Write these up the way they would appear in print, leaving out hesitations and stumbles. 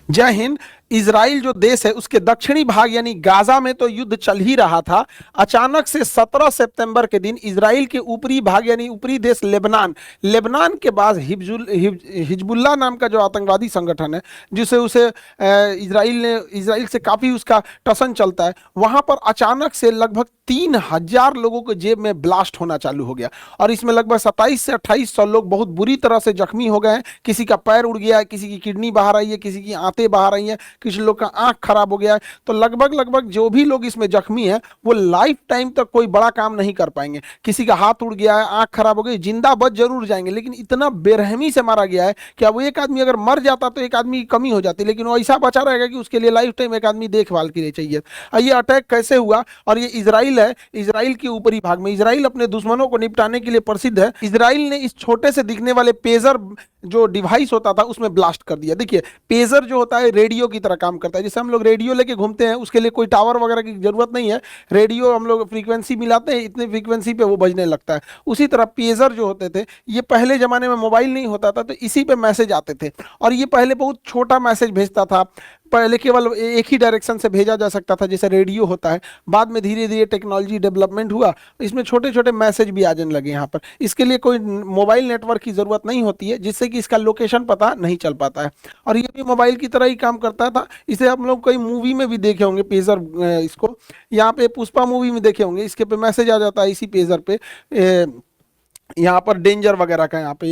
जय हिंद। इजराइल जो देश है उसके दक्षिणी भाग यानी गाजा में तो युद्ध चल ही रहा था। अचानक से 17 सितंबर के दिन इजराइल के ऊपरी भाग यानी ऊपरी देश लेबनान, लेबनान के बाद हिजबुल्लाह नाम का जो आतंकवादी संगठन है, जिसे उसे इजराइल से काफी उसका टसन चलता है, वहां पर अचानक से लगभग 3,000 लोगों के जेब में ब्लास्ट होना चालू हो गया और इसमें लगभग 27 से 2800 लोग बहुत बुरी तरह से जख्मी हो गए हैं। किसी का पैर उड़ गया है, किसी की किडनी बाहर आई है, किसी की आंतें बाहर आई हैं, किसी लोग का आंख खराब हो गया है। तो लगभग लगभग जो भी लोग इसमें जख्मी हैं वो लाइफ टाइम तक कोई बड़ा काम नहीं कर पाएंगे। किसी का हाथ उड़ गया है, आंख खराब हो गई, जिंदा बच जरूर जाएंगे, लेकिन इतना बेरहमी से मारा गया है कि अब एक आदमी अगर मर जाता तो एक आदमी की कमी हो जाती, लेकिन वो ऐसा बचा रहेगा कि उसके लिए लाइफ टाइम एक आदमी देखभाल के लिए चाहिए। ये अटैक कैसे हुआ? और ये इजराइल है, इजराइल के ऊपरी भाग में। इजराइल अपने दुश्मनों को निपटाने के लिए प्रसिद्ध है। इजराइल ने इस छोटे से दिखने वाले पेजर जो डिवाइस होता था उसमें ब्लास्ट कर दिया। देखिए, पेजर जो होता है रेडियो की तरह काम करता है। जैसे हम लोग रेडियो लेके घूमते हैं, उसके लिए कोई टावर वगैरह की जरूरत नहीं है। रेडियो हम लोग फ्रीक्वेंसी मिलाते हैं, इतने फ्रीक्वेंसी पे वो बजने लगता है। उसी तरह पेजर जो होते थे, ये पहले जमाने में मोबाइल नहीं होता था तो इसी पे मैसेज आते थे और ये पहले बहुत छोटा मैसेज भेजता था। पहले केवल एक ही डायरेक्शन से भेजा जा सकता था जैसे रेडियो होता है। बाद में धीरे धीरे टेक्नोलॉजी डेवलपमेंट हुआ, इसमें छोटे छोटे मैसेज भी आ जाने लगे। यहाँ पर इसके लिए कोई मोबाइल नेटवर्क की ज़रूरत नहीं होती है, जिससे कि इसका लोकेशन पता नहीं चल पाता है और ये भी मोबाइल की तरह ही काम करता था। इसे आप लोग कई मूवी में भी देखे होंगे पेजर। इसको यहाँ पे पुष्पा मूवी में देखे होंगे, इसके पे मैसेज आ जाता है इसी पेजर पे। यहाँ पर डेंजर वगैरह का यहाँ पे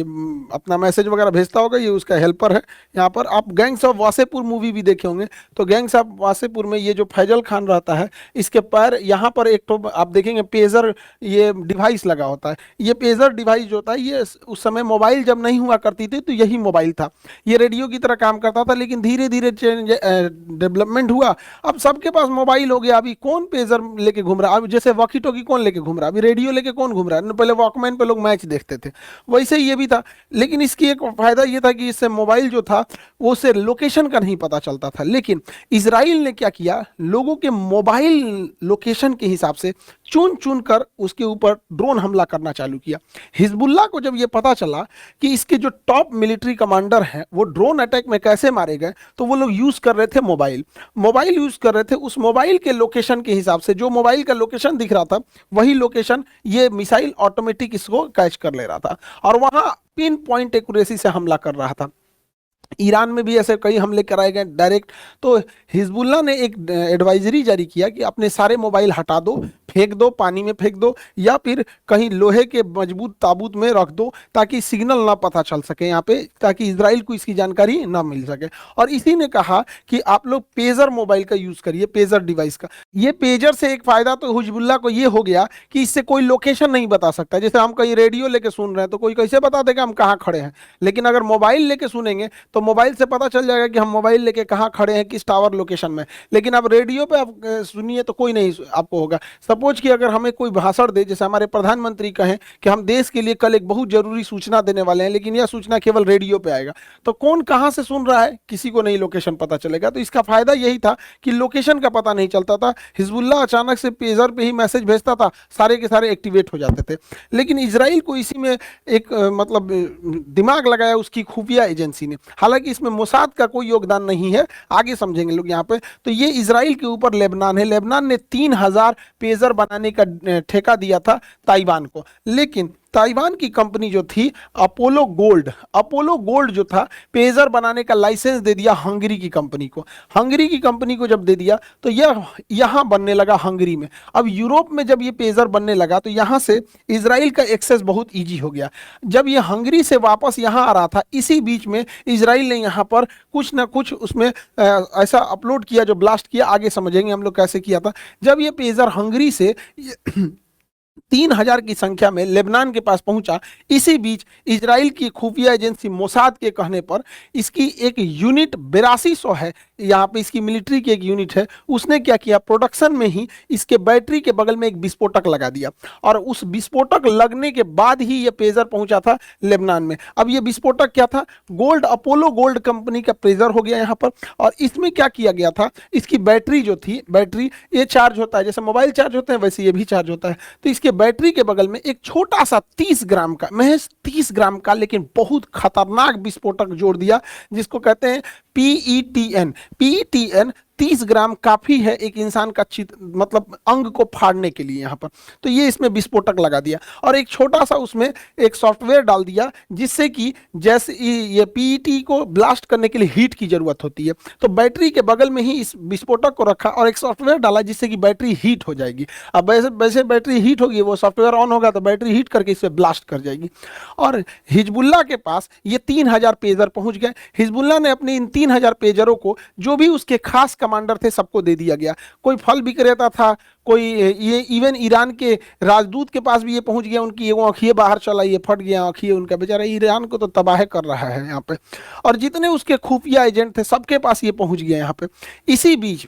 अपना मैसेज वगैरह भेजता होगा, ये उसका हेल्पर है। यहाँ पर आप गैंग्स ऑफ वासेपुर मूवी भी देखे होंगे, तो गैंग्स ऑफ वासेपुर में ये जो फैजल खान रहता है, इसके पैर यहाँ पर एक तो आप देखेंगे पेजर ये डिवाइस लगा होता है। ये पेजर डिवाइस जो होता है, ये उस समय मोबाइल जब नहीं हुआ करती थी तो यही मोबाइल था। ये रेडियो की तरह काम करता था, लेकिन धीरे धीरे डेवलपमेंट हुआ। अब सबके पास मोबाइल हो गया, अभी कौन पेजर लेके घूम रहा है? अब जैसे वॉकी टॉकी कौन लेके घूम रहा है? अभी रेडियो लेके कौन घूम रहा है? पहले वॉकमैन पे लोग मैच देखते थे, वैसे ही ये भी था। लेकिन इसकी एक फायदा ये था कि इससे मोबाइल जो था वो उससे लोकेशन का नहीं पता चलता था। लेकिन इजराइल ने क्या किया, लोगों के मोबाइल लोकेशन के हिसाब से चुन चुन कर उसके ऊपर ड्रोन हमला करना चालू किया। हिजबुल्लाह को जब ये पता चला कि इसके जो टॉप मिलिट्री कमांडर हैं वो ड्रोन अटैक में कैसे मारे गए, तो वो लोग यूज कर रहे थे मोबाइल यूज कर रहे थे। उस मोबाइल के लोकेशन के हिसाब से जो मोबाइल का लोकेशन दिख रहा था वही लोकेशन ये मिसाइल ऑटोमेटिक इसको कैच कर ले रहा था और वहां पिन पॉइंट एक्यूरेसी से हमला कर रहा था। ईरान में भी ऐसे कई हमले कराए गए डायरेक्ट। तो हिजबुल्लाह ने एक एडवाइजरी जारी किया कि अपने सारे मोबाइल हटा दो, फेंक दो, पानी में फेंक दो या फिर कहीं लोहे के मजबूत ताबूत में रख दो ताकि सिग्नल ना पता चल सके यहाँ पे, ताकि इजराइल को इसकी जानकारी ना मिल सके। और इसी ने कहा कि आप लोग पेजर मोबाइल का यूज करिए, पेजर डिवाइस का। ये पेजर से एक फायदा तो हिजबुल्लाह को ये हो गया कि इससे कोई लोकेशन नहीं बता सकता। जैसे हम कहीं रेडियो लेके सुन रहे हैं तो कोई कैसे बता देगा हम कहाँ खड़े हैं, लेकिन अगर मोबाइल लेके सुनेंगे तो मोबाइल से पता चल जाएगा कि हम मोबाइल लेके कहाँ खड़े हैं, किस टावर लोकेशन में। लेकिन अब रेडियो पे आप सुनिए तो कोई नहीं आपको होगा। सपोज कि अगर हमें कोई भाषण दे, जैसे हमारे प्रधानमंत्री कहें कि हम देश के लिए कल एक बहुत जरूरी सूचना देने वाले हैं, लेकिन यह सूचना केवल रेडियो पे आएगा, तो कौन कहाँ से सुन रहा है किसी को नहीं लोकेशन पता चलेगा। तो इसका फायदा यही था कि लोकेशन का पता नहीं चलता था। हिजबुल्लाह अचानक से पेजर पे ही मैसेज भेजता था, सारे के सारे एक्टिवेट हो जाते थे। लेकिन इजराइल को इसी में एक मतलब दिमाग लगाया उसकी खुफिया एजेंसी ने। हालांकि इसमें मोसाद का कोई योगदान नहीं है, आगे समझेंगे लोग यहाँ पे। तो ये इजराइल के ऊपर लेबनान है। लेबनान ने 3,000 पेजर बनाने का ठेका दिया था ताइवान को, लेकिन ताइवान की कंपनी जो थी अपोलो गोल्ड जो था पेजर बनाने का लाइसेंस दे दिया हंगरी की कंपनी को। हंगरी की कंपनी को जब दे दिया तो यह यहाँ बनने लगा हंगरी में। अब यूरोप में जब ये पेजर बनने लगा तो यहाँ से इजराइल का एक्सेस बहुत ईजी हो गया। जब ये हंगरी से वापस यहाँ आ रहा था, इसी बीच में इजराइल ने यहाँ पर कुछ ना कुछ उसमें ऐसा अपलोड किया जो ब्लास्ट किया। आगे समझेंगे हम लोग कैसे किया था। जब ये पेजर हंगरी से 3,000 की संख्या में लेबनान के पास पहुंचा, इसी बीच इजराइल की खुफिया एजेंसी मोसाद के कहने पर इसकी एक यूनिट 8200 है, यहाँ पे इसकी मिलिट्री की एक यूनिट है, उसने क्या किया, प्रोडक्शन में ही इसके बैटरी के बगल में एक विस्फोटक लगा दिया और उस विस्फोटक लगने के बाद ही ये पेजर पहुंचा था लेबनान में। अब ये विस्फोटक क्या था, अपोलो गोल्ड कंपनी का पेजर हो गया यहाँ पर। और इसमें क्या किया गया था, इसकी बैटरी जो थी, बैटरी ये चार्ज होता है जैसे मोबाइल चार्ज होते हैं वैसे ये भी चार्ज होता है। तो इसके बैटरी के बगल में एक छोटा सा 30 ग्राम का, महज 30 ग्राम का लेकिन बहुत खतरनाक विस्फोटक जोड़ दिया, जिसको कहते हैं पीईटीएन। पीईटीएन 30 ग्राम काफी है एक इंसान का मतलब अंग को फाड़ने के लिए यहाँ पर। तो ये इसमें विस्फोटक लगा दिया और एक छोटा सा उसमें एक सॉफ्टवेयर डाल दिया, जिससे कि जैसे ये पीईटी को ब्लास्ट करने के लिए हीट की जरूरत होती है, तो बैटरी के बगल में ही इस विस्फोटक को रखा और एक सॉफ्टवेयर डाला जिससे कि बैटरी हीट हो जाएगी। अब वैसे वैसे बैटरी हीट होगी, वो सॉफ्टवेयर ऑन होगा तो बैटरी हीट करके इसे ब्लास्ट कर जाएगी। और हिजबुल्ला के पास ये 3000 पेजर पहुंच गए। हिजबुल्ला ने अपने इन 3000 पेजरों को जो भी उसके खास कमांडर थे सबको दे दिया गया। कोई फल विक्रेता था, कोई ये इवन ईरान के राजदूत के पास भी ये पहुंच गया, उनकी वो आँखिए बाहर चला, ये फट गया आँखिए उनका, बेचारा ईरान को तो तबाह कर रहा है यहाँ पे। और जितने उसके खुफिया एजेंट थे सबके पास ये पहुंच गया यहाँ पे। इसी बीच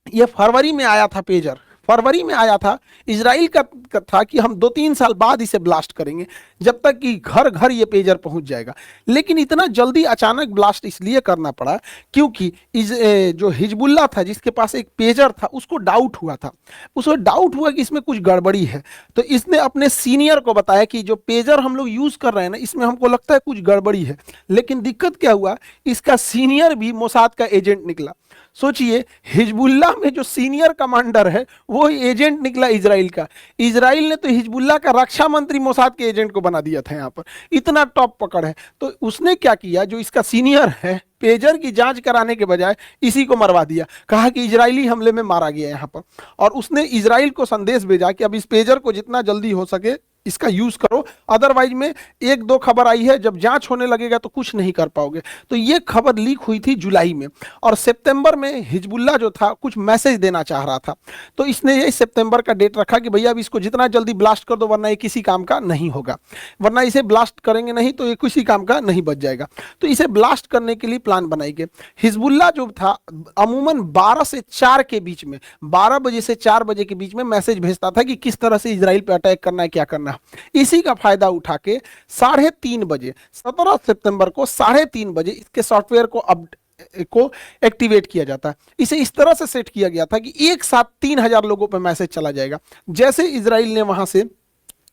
ये फरवरी में आया था पेजर, फरवरी में आया था। इजराइल का था कि हम 2-3 साल बाद इसे ब्लास्ट करेंगे, जब तक कि घर घर ये पेजर पहुंच जाएगा। लेकिन इतना जल्दी अचानक ब्लास्ट इसलिए करना पड़ा क्योंकि जो हिजबुल्ला था जिसके पास एक पेजर था, उसको डाउट हुआ था, उसको डाउट हुआ कि इसमें कुछ गड़बड़ी है। तो इसने अपने सीनियर को बताया कि जो पेजर हम लोग यूज कर रहे हैं ना, इसमें हमको लगता है कुछ गड़बड़ी है। लेकिन दिक्कत क्या हुआ, इसका सीनियर भी मोसाद का एजेंट निकला। सोचिए, हिजबुल्ला में जो सीनियर कमांडर है वो एजेंट निकला इजराइल का। इजराइल ने तो हिजबुल्ला का रक्षा मंत्री मोसाद के एजेंट को बना दिया था यहाँ पर, इतना टॉप पकड़ है। तो उसने क्या किया, जो इसका सीनियर है, पेजर की जांच कराने के बजाय इसी को मरवा दिया, कहा कि इजरायली हमले में मारा गया यहाँ पर। और उसने इजराइल को संदेश भेजा कि अब इस पेजर को जितना जल्दी हो सके इसका यूज करो, अदरवाइज में 1-2 खबर आई है, जब जांच होने लगेगा तो कुछ नहीं कर पाओगे। तो ये खबर लीक हुई थी जुलाई में, और सितंबर में हिजबुल्ला जो था कुछ मैसेज देना चाह रहा था। तो इसने ये सितंबर का डेट रखा कि भैया अब इसको जितना जल्दी ब्लास्ट कर दो, वरना ये किसी काम का नहीं होगा, वरना इसे ब्लास्ट करेंगे नहीं तो ये किसी काम का नहीं बच जाएगा। तो इसे ब्लास्ट करने के लिए प्लान बनाई गई। हिजबुल्ला जो था अमूमन 12 से 4 के बीच में, 12 बजे से 4 बजे के बीच में मैसेज भेजता था कि किस तरह से इजराइल पे अटैक करना है, क्या करना है। इसी का फायदा उठा के 3:30 बजे 17 सितंबर को 3:30 बजे इसके सॉफ्टवेयर को एक्टिवेट किया जाता है। इसे इस तरह से सेट किया गया था कि एक साथ 3000 लोगों पर मैसेज चला जाएगा। जैसे इजराइल ने वहां से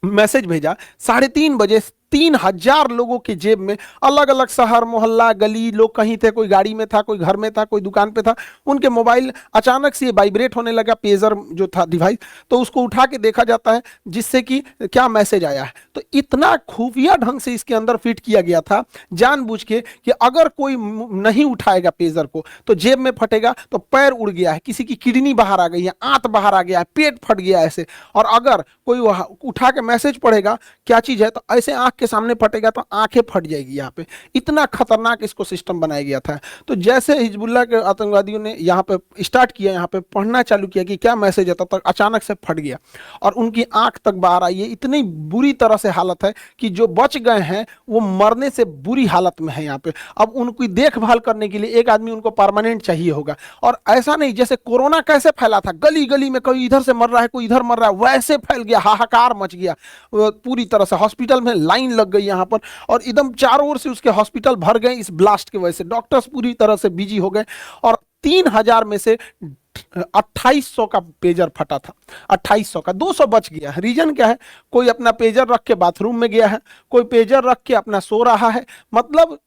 मैसेज भेजा, 3:30 बजे 3000 लोगों के जेब में, अलग अलग शहर मोहल्ला गली, लोग कहीं थे, कोई गाड़ी में था, कोई घर में था, कोई दुकान पे था, उनके मोबाइल अचानक से वाइब्रेट होने लगा, पेजर जो था डिवाइस, तो उसको उठा के देखा जाता है जिससे कि क्या मैसेज आया है। तो इतना खुफिया ढंग से इसके अंदर फिट किया गया था जानबूझ के कि अगर कोई नहीं उठाएगा पेजर को तो जेब में फटेगा, तो पैर उड़ गया है, किसी की किडनी बाहर आ गई है, आंत बाहर आ गया है, पेट फट गया ऐसे, और अगर कोई उठा के मैसेज पढ़ेगा क्या चीज है तो ऐसे आंख के सामने फटेगा तो आंखें फट जाएगी यहाँ पे। इतना खतरनाक इसको सिस्टम बनाया गया था। तो जैसे हिजबुल्ला के आतंकवादियों ने यहाँ पे स्टार्ट किया, यहाँ पे पढ़ना चालू किया कि क्या मैसेज है, तब तक अचानक से फट गया और उनकी आंख तक बाहर आई है। इतनी बुरी तरह से हालत है कि जो बच गए हैं वो मरने से बुरी हालत में है यहाँ पे। अब उनकी देखभाल करने के लिए एक आदमी उनको परमानेंट चाहिए होगा। और ऐसा नहीं जैसे कोरोना कैसे फैला था, गली गली में कोई इधर से मर रहा है, कोई इधर मर रहा है, वैसे फैल गया, हाहाकार मच गया पूरी तरह से। हॉस्पिटल में लाइन लग गई यहाँ पर और एकदम चारों ओर से उसके हॉस्पिटल भर गए इस ब्लास्ट की वजह से। डॉक्टर्स पूरी तरह से बिजी हो गए और 3000 में से 2800 का पेजर फटा था। 2800 का 200 बच गया। रीजन क्या है, कोई अपना पेजर रख के बाथरूम में गया है, कोई पेजर रख के अपना सो रहा है, मतलब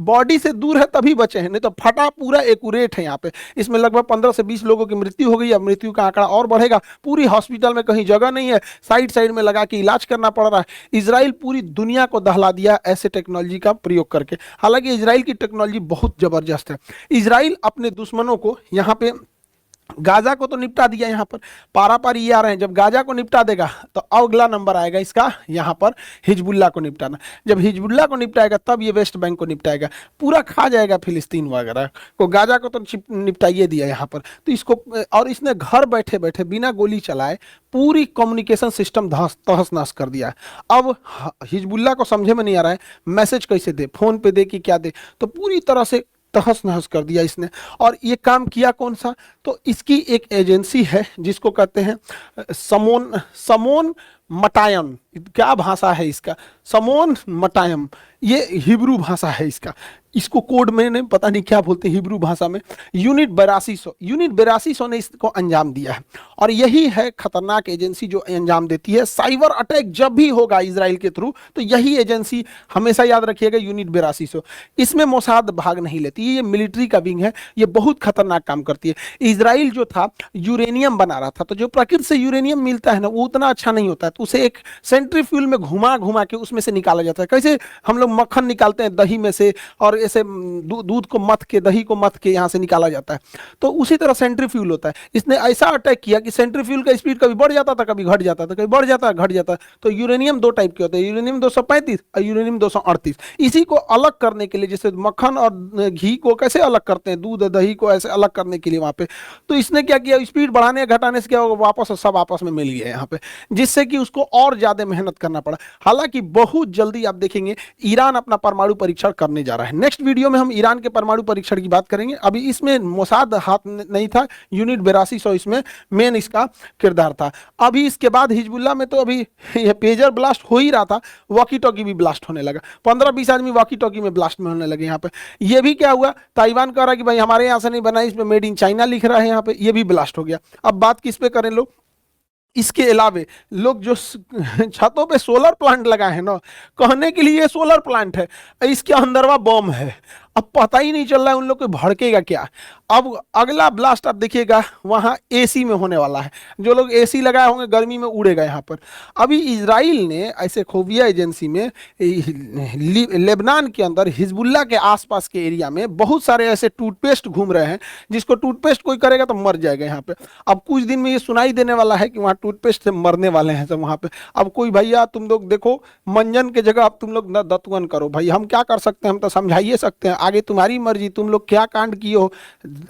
बॉडी से दूर है तभी बचे हैं, नहीं तो फटा पूरा एक्यूरेट है यहाँ पे। इसमें लगभग 15 से 20 लोगों की मृत्यु हो गई। अब मृत्यु का आंकड़ा और बढ़ेगा। पूरी हॉस्पिटल में कहीं जगह नहीं है, साइड साइड में लगा के इलाज करना पड़ रहा है। इजराइल पूरी दुनिया को दहला दिया ऐसे टेक्नोलॉजी का प्रयोग करके। हालांकि इजराइल की टेक्नोलॉजी बहुत जबरदस्त है। इजराइल अपने दुश्मनों को यहाँ पे, गाजा को तो निपटा दिया, यहाँ पर पारा पारी ये आ रहे हैं, जब गाजा को निपटा देगा तो अगला नंबर आएगा इसका यहाँ पर हिजबुल्ला को निपटाना। जब हिजबुल्ला को निपटाएगा तब ये वेस्ट बैंक को निपटाएगा, पूरा खा जाएगा फिलिस्तीन वगैरह को। गाजा को तो निपटाइए दिया यहाँ पर। तो इसको, और इसने घर बैठे बैठे बिना गोली चलाए पूरी कम्युनिकेशन सिस्टम तहस नहस कर दिया है। अब हिजबुल्ला को समझे में नहीं आ रहा है मैसेज कैसे दे, फोन पे दे कि क्या दे, तो पूरी तरह से तहस नहस कर दिया इसने। और ये काम किया कौन सा, तो इसकी एक एजेंसी है जिसको कहते हैं समोन मटायन, क्या भाषा है इसका, समोन मटायम, ये हिब्रू भाषा है इसका। इसको कोड में ने पता नहीं क्या बोलते हैं हिब्रू भाषा में। यूनिट 8200 ने इसको अंजाम दिया है। और यही है खतरनाक एजेंसी जो अंजाम देती है साइबर अटैक जब भी होगा इजराइल के थ्रू, तो यही एजेंसी, हमेशा याद रखिएगा, यूनिट 8200। इसमें मोसाद भाग नहीं लेती, ये मिलिट्री का विंग है, ये बहुत खतरनाक काम करती है। इजराइल जो था यूरेनियम बना रहा था, तो जो प्रकृति से यूरेनियम मिलता है ना वो उतना अच्छा नहीं होता है, तो उसे एक सेंट्रीफ्यूल में घुमा घुमा के उसमें से निकाला जाता है। कैसे हम लोग मक्खन निकालते हैं दही में से, और ऐसे दूध को मथ के, दही को मथ के यहाँ से निकाला जाता है, तो उसी तरह सेंट्रीफ्यूल होता है। इसने ऐसा अटैक किया कि सेंट्रीफ्यूल का स्पीड कभी बढ़ जाता था, कभी घट जाता था, कभी बढ़ जाता घट जाता। तो यूरेनियम दो टाइप के होते हैं, यूरेनियम 235 और यूरेनियम 238। इसी को अलग करने के लिए, जैसे मक्खन और घी को कैसे अलग करते हैं, दूध दही को ऐसे अलग करने के लिए वहां पे, तो इसने क्या किया, स्पीड बढ़ाने घटाने से क्या होगा, वापस सब आपस में मिल गया यहाँ पे, जिससे कि उसको और ज्यादा मेहनत करना पड़ा। हालांकि बहुत जल्दी आप देखेंगे ईरान अपना परमाणु परीक्षण करने जा रहा है। नेक्स्ट वीडियो में हम ईरान के परमाणु परीक्षण की बात करेंगे। अभी इसमें मोसाद हाथ नहीं था, यूनिट 8200 इसमें मेन इसका किरदार था। अभी इसके बाद हिजबुल्लाह में तो अभी यह पेजर ब्लास्ट हो ही रहा था, वॉकी टॉकी भी ब्लास्ट होने लगा, 15-20 आदमी वॉकी टॉकी में ब्लास्ट में होने लगे। यहाँ पे ये भी क्या हुआ, ताइवान कह रहा है कि भाई हमारे यहाँ से नहीं बना, इसमें मेड इन चाइना लिख रहा है, यहाँ पे ये भी ब्लास्ट हो गया। अब बात किस पे करें लोग, इसके अलावे लोग जो छतों पे सोलर प्लांट लगाए हैं ना, कहने के लिए सोलर प्लांट है, इसके अंदरवा बम है। अब पता ही नहीं चल रहा है उन लोग को भड़केगा क्या। अब अगला ब्लास्ट आप देखिएगा वहां एसी में होने वाला है, जो लोग एसी लगाए होंगे गर्मी में उड़ेगा यहाँ पर। अभी इजराइल ने ऐसे खुफिया एजेंसी में लेबनान के अंदर हिजबुल्लाह के आसपास के एरिया में बहुत सारे ऐसे टूथपेस्ट घूम रहे हैं, जिसको टूथपेस्ट कोई करेगा तो मर जाएगा यहाँ पे। अब कुछ दिन में ये सुनाई देने वाला है कि वहाँ टूथपेस्ट से मरने वाले हैं सब वहाँ पे। अब कोई भैया तुम लोग देखो, मंजन के जगह अब तुम लोग न दत्वन करो भाई, हम क्या कर सकते हैं, हम तो समझाइए सकते हैं, आगे तुम्हारी मर्जी, तुम लोग क्या कांड किए हो।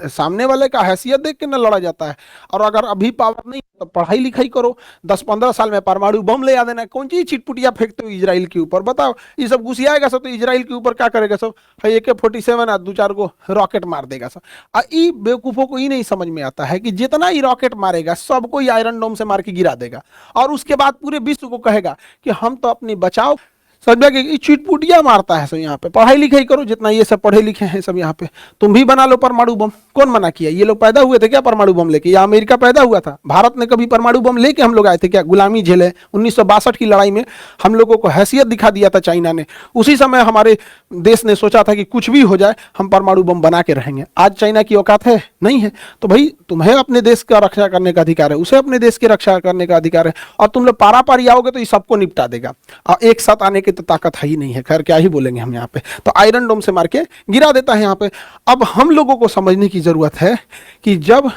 सामने वाले का हैसियत देख के न लड़ा जाता है। और अगर अभी पावर नहीं तो पढ़ाई लिखाई करो, 10-15 साल में परमाणु बम ले आ देना। कौन चीज चिटपुटिया फेंकते हो इजराइल के ऊपर, बताओ। ये सब घुसियाएगा सब तो इजराइल के ऊपर क्या करेगा सब, AK-47 आ 2-4 को रॉकेट मार देगा सब। ई बेवकूफों को ही नहीं समझ में आता है कि जितना ही रॉकेट मारेगा सबको ही आयरन डोम से मार के गिरा देगा, और उसके बाद पूरे विश्व को कहेगा कि हम तो अपनी बचाओ। समझा कि चिटपुटिया मारता है सब यहाँ पे। पढ़ाई लिखाई करो, जितना ये सब पढ़े लिखे हैं सब यहाँ पे, तुम भी बना लो परमाणु बम। कौन मना किया, ये लोग पैदा हुए थे क्या परमाणु बम लेके, या अमेरिका पैदा हुआ था? भारत ने कभी परमाणु बम लेके हम लोग आए थे क्या? गुलामी झेले 1962 की लड़ाई में हम लोगों को हैसियत दिखा दिया था चाइना ने। उसी समय हमारे देश ने सोचा था कि कुछ भी हो जाए हम परमाणु बम बना के रहेंगे। आज चाइना की औकात है? नहीं है। तो भाई तुम्हें अपने देश का रक्षा करने का अधिकार है, उसे अपने देश की रक्षा करने का अधिकार है। और तुम लोग पारा पारी आओगे तो ये सबको निपटा देगा, और एक साथ आने की तो ताकत है ही नहीं है। खैर क्या ही बोलेंगे हम यहाँ पे, तो आयरन डोम से मार के गिरा देता है यहाँ पे। अब हम लोगों को समझने की जरूरत है कि जब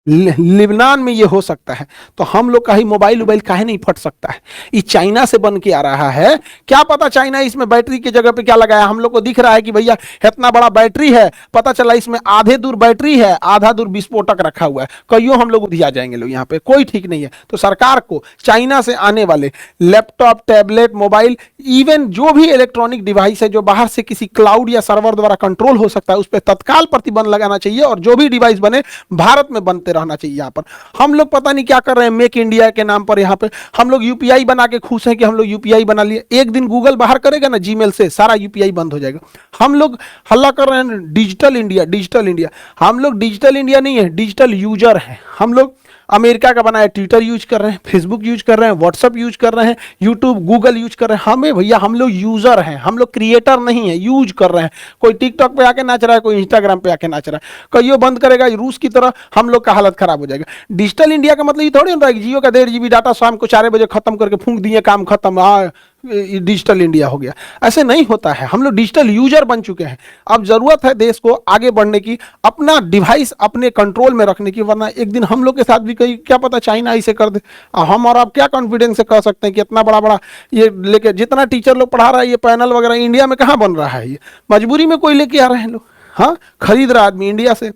लेबनान में ये हो सकता है तो हम लोग का ही मोबाइल काहे नहीं फट सकता है? ये चाइना से बन के आ रहा है, क्या पता चाइना इसमें बैटरी की जगह पे क्या लगाया। हम लोग को दिख रहा है कि भैया इतना बड़ा बैटरी है, पता चला इसमें आधे दूर बैटरी है, आधा दूर विस्फोटक रखा हुआ है। कईयों हम लोग उधिया जाएंगे लोग यहाँ पे, कोई ठीक नहीं है। तो सरकार को चाइना से आने वाले लैपटॉप, टैबलेट, मोबाइल, इवन जो भी इलेक्ट्रॉनिक डिवाइस है जो बाहर से किसी क्लाउड या सर्वर द्वारा कंट्रोल हो सकता है, उस पर तत्काल प्रतिबंध लगाना चाहिए। और जो भी डिवाइस बने भारत में बनते रहना चाहिए। यहाँ पर हम लोग पता नहीं क्या कर रहे हैं, मेक इंडिया के नाम पर यहाँ पे हम लोग यूपीआई बना के खुश हैं कि हम लोग यूपीआई बना लिए। एक दिन गूगल बाहर करेगा ना जीमेल से, सारा यूपीआई बंद हो जाएगा। हम लोग हल्ला कर रहे हैं डिजिटल इंडिया, डिजिटल इंडिया। हम लोग डिजिटल इंडिया नहीं है, डिजिटल यूजर है। हम लोग अमेरिका का बनाया ट्विटर यूज कर रहे हैं, फेसबुक यूज कर रहे हैं, व्हाट्सएप यूज कर रहे हैं, यूट्यूब, गूगल यूज कर रहे हैं। हमें भैया हम लोग यूजर हैं, हम लोग क्रिएटर नहीं है, यूज कर रहे हैं। कोई टिकटॉक पे आके नाच रहा है, कोई इंस्टाग्राम पे आके नाच रहा है। कईयों बंद करेगा रूस की तरह, हम लोग का हालत खराब हो जाएगा। डिजिटल इंडिया का मतलब ये थोड़ी होता है कि जियो का 1.5 GB डाटा शाम को 4 बजे खत्म करके फूंक दिए, काम खत्म, डिजिटल इंडिया हो गया। ऐसे नहीं होता है, हम लोग डिजिटल यूजर बन चुके हैं। अब जरूरत है देश को आगे बढ़ने की, अपना डिवाइस अपने कंट्रोल में रखने की, वरना एक दिन हम लोग के साथ भी कहीं क्या पता चाइना ऐसे कर दे। हम और आप क्या कॉन्फिडेंस से कह सकते हैं कि इतना बड़ा बड़ा ये लेके, जितना टीचर लोग पढ़ा रहा है ये पैनल वगैरह इंडिया में कहाँ बन रहा है? ये मजबूरी में कोई लेके आ रहे हैं लोग। हाँ, खरीद रहा आदमी इंडिया से,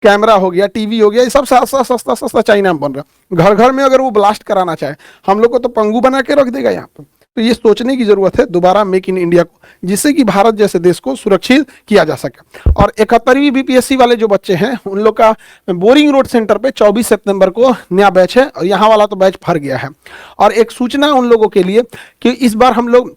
कैमरा हो गया, टीवी हो गया, ये सब सस्ता सस्ता सस्ता चाइना में बन रहा है। घर घर में अगर वो ब्लास्ट कराना चाहे हम लोग को तो पंगु बना के रख देगा यहाँ पर। तो ये सोचने की जरूरत है दोबारा मेक इन इंडिया को, जिससे कि भारत जैसे देश को सुरक्षित किया जा सके। और 71वीं बीपीएससी वाले जो बच्चे हैं उन लोग का बोरिंग रोड सेंटर पे 24 सितंबर को नया बैच है, और यहाँ वाला तो बैच भर गया है। और एक सूचना उन लोगों के लिए कि इस बार हम लोग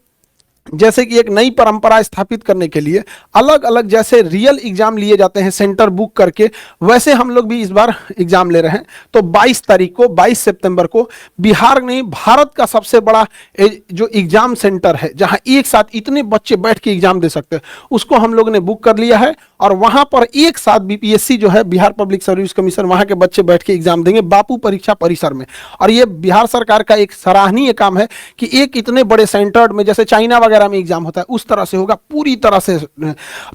जैसे कि एक नई परंपरा स्थापित करने के लिए अलग अलग जैसे रियल एग्जाम लिए जाते हैं सेंटर बुक करके, वैसे हम लोग भी इस बार एग्जाम ले रहे हैं। तो 22 तारीख को 22 सितंबर को बिहार ने भारत का सबसे बड़ा जो एग्जाम सेंटर है जहां एक साथ इतने बच्चे बैठ के एग्जाम दे सकते हैं, उसको हम लोग ने बुक कर लिया है। और वहां पर एक साथ बीपीएससी जो है, बिहार पब्लिक सर्विस कमीशन, वहां के बच्चे बैठ के एग्जाम देंगे बापू परीक्षा परिसर में। और ये बिहार सरकार का एक सराहनीय काम है कि एक इतने बड़े सेंटर में, जैसे चाइना वगैरह में एग्जाम होता है उस तरह से होगा पूरी तरह से।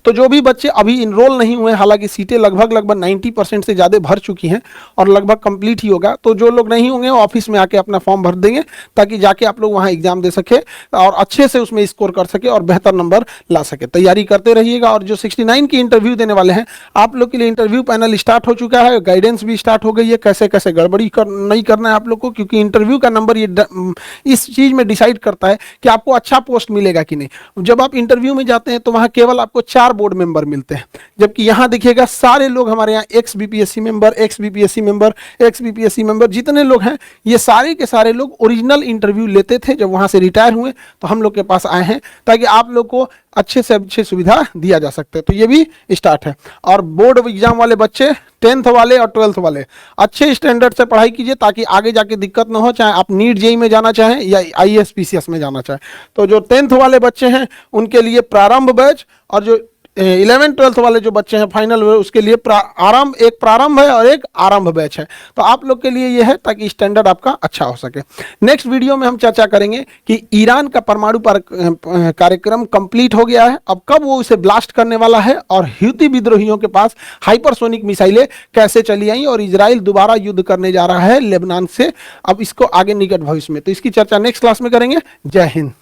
तो जो भी बच्चे अभी इनरोल नहीं हुए, हालांकि सीटें लगभग 90% से ज्यादा भर चुकी हैं और लगभग कंप्लीट ही होगा, तो जो लोग नहीं होंगे ऑफिस में आके अपना फॉर्म भर देंगे ताकि जाके आप लोग वहां एग्जाम दे सके और अच्छे से उसमें स्कोर कर सके और बेहतर नंबर ला सके। तैयारी करते रहिएगा। और जो 69 की इंटरव्यू देने वाले हैं, आप लोग के लिए इंटरव्यू पैनल स्टार्ट हो चुका है, गाइडेंस भी स्टार्ट हो गई है, कैसे कैसे गड़बड़ी नहीं करना है आप लोग को, क्योंकि इंटरव्यू का नंबर ये इस चीज में डिसाइड करता है कि आपको अच्छा पोस्ट मिलेगा कि नहीं। जब आप इंटरव्यू में जाते हैं तो वहां केवल आपको 4 बोर्ड मेंबर मिलते हैं, जबकि यहां देखिएगा सारे लोग हमारे यहाँ x BPSC member, x BPSC member, x BPSC member, जितने लोग हैं ये सारे के सारे लोग ओरिजिनल इंटरव्यू लेते थे, जब वहां से रिटायर हुए तो हम लोग के पास आए हैं ताकि आप लोग को अच्छे से अच्छी सुविधा दिया जा सकता है। तो ये भी स्टार्ट है। और बोर्ड एग्जाम वाले बच्चे 10th वाले और 12th वाले अच्छे स्टैंडर्ड से पढ़ाई कीजिए ताकि आगे जाके दिक्कत ना हो, चाहे आप नीट जेई में जाना चाहें या आईएएस पीसीएस में जाना चाहें। तो जो 10th वाले बच्चे हैं उनके लिए प्रारंभ बैच, और जो 11th 12th वाले जो बच्चे हैं फाइनल उसके लिए एक प्रारंभ है और एक आरंभ बैच है। तो आप लोग के लिए ये है ताकि स्टैंडर्ड आपका अच्छा हो सके। नेक्स्ट वीडियो में हम चर्चा करेंगे कि ईरान का परमाणु कार्यक्रम कंप्लीट हो गया है, अब कब वो उसे ब्लास्ट करने वाला है, और हूती विद्रोहियों के पास हाइपरसोनिक मिसाइलें कैसे चली आई, और इजराइल दोबारा युद्ध करने जा रहा है लेबनान से अब इसको आगे निकट भविष्य में। तो इसकी चर्चा नेक्स्ट क्लास में करेंगे। जय हिंद।